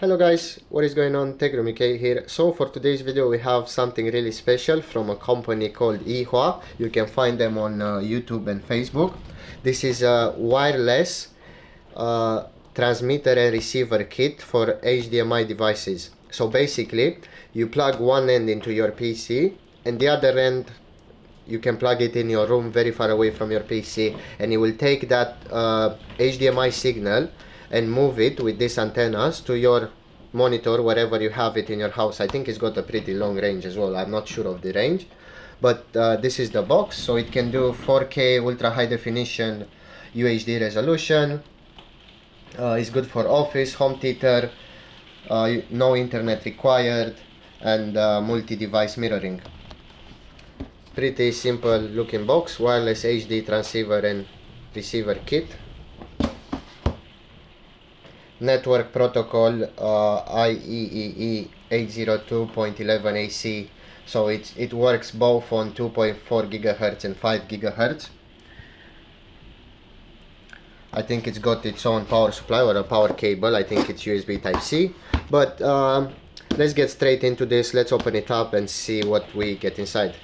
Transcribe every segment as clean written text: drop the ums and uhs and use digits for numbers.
Hello guys, what is going on? techroomuk here. So for today's video we have something really special from a company called YEHUA. You can find them on YouTube and Facebook. This is a wireless transmitter and receiver kit for HDMI devices. So basically you plug one end into your PC and the other end you can plug it in your room very far away from your PC, and it will take that HDMI signal and move it with these antennas to your monitor wherever you have it in your house. I think it's got a pretty long range as well. I'm not sure of the range, but this is the box. So it can do 4K ultra high definition UHD resolution. It's good for office, home theater, no internet required, and multi-device mirroring. Pretty simple looking box, wireless HD transceiver and receiver kit. Network protocol IEEE 802.11 AC, so it works both on 2.4 GHz and 5 GHz. I think it's got its own power supply or a power cable. I think it's USB Type-C, but let's get straight into this. Let's open it up and see what we get inside.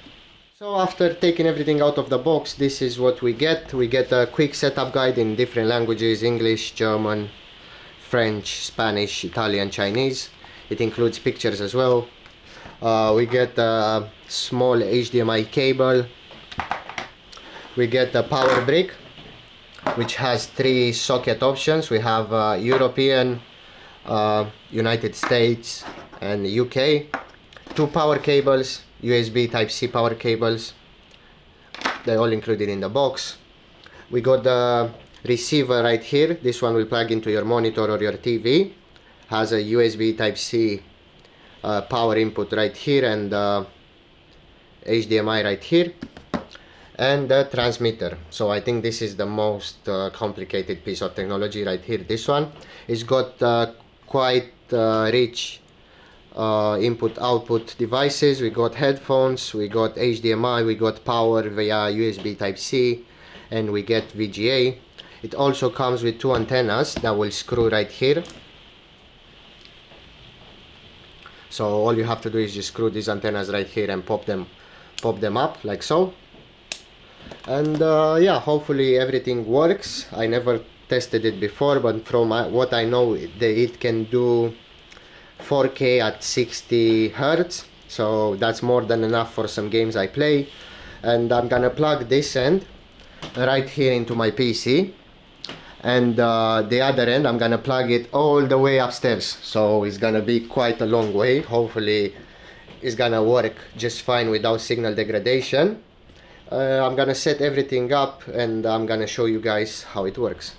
So after taking everything out of the box, this is what we get. We get a quick setup guide in different languages: English, German, French, Spanish, Italian, Chinese. It includes pictures as well. We get a small HDMI cable. We get a power brick which has 3 socket options. We have European, United States and UK. 2 power cables, USB Type-C power cables. They're all included in the box. We got the receiver right here. This one will plug into your monitor or your TV. Has a USB Type-C power input right here, and HDMI right here, and the transmitter. So I think this is the most complicated piece of technology right here. This one, it's got quite rich input output devices. We got headphones, we got HDMI, we got power via USB Type-C, and we get VGA. It also comes with 2 antennas that will screw right here. So all you have to do is just screw these antennas right here and pop them up like so. And yeah, hopefully everything works. I never tested it before, but from what I know, it can do 4K at 60 Hz. So that's more than enough for some games I play. And I'm gonna plug this end right here into my PC, and the other end I'm gonna plug it all the way upstairs, so it's gonna be quite a long way. Hopefully it's gonna work just fine without signal degradation. I'm gonna set everything up and I'm gonna show you guys how it works.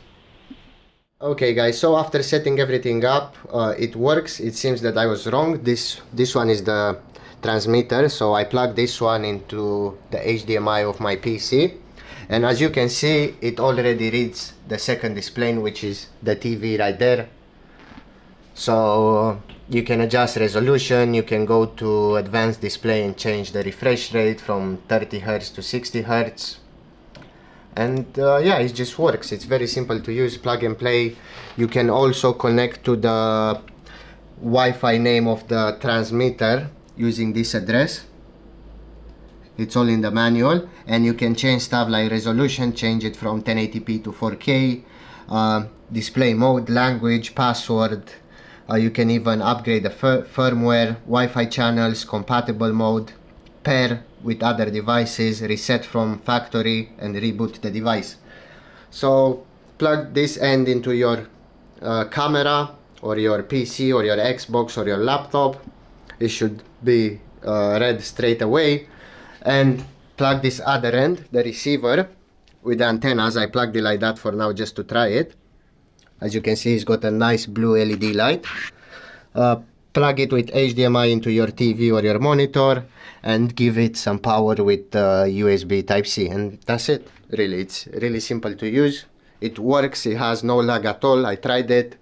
Okay guys, so after setting everything up, it works. It seems that I was wrong. This one is the transmitter, so I plug this one into the HDMI of my PC. And as you can see, it already reads the second display, which is the TV right there. So you can adjust resolution, you can go to advanced display and change the refresh rate from 30 Hz to 60 Hz. And yeah, it just works. It's very simple to use, plug and play. You can also connect to the Wi-Fi name of the transmitter using this address. It's all in the manual, and you can change stuff like resolution, change it from 1080p to 4K, display mode, language, password. You can even upgrade the firmware, Wi-Fi channels, compatible mode, pair with other devices, reset from factory, and reboot the device. So plug this end into your camera or your PC or your Xbox or your laptop. It should be read straight away. And plug this other end, the receiver, with the antennas. I plugged it like that for now just to try it. As you can see, it's got a nice blue LED light. Plug it with HDMI into your TV or your monitor and give it some power with USB Type-C, and that's it. Really, it's really simple to use. It works, it has no lag at all. I tried it.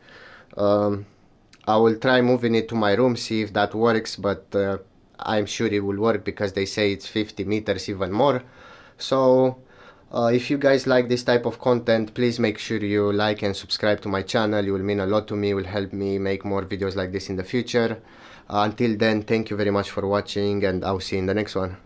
I will try moving it to my room, see if that works, but I'm sure it will work because they say it's 50 meters, even more. So If you guys like this type of content, please make sure you like and subscribe to my channel. It will mean a lot to me, it will help me make more videos like this in the future. Until then, thank you very much for watching, and I'll see you in the next one.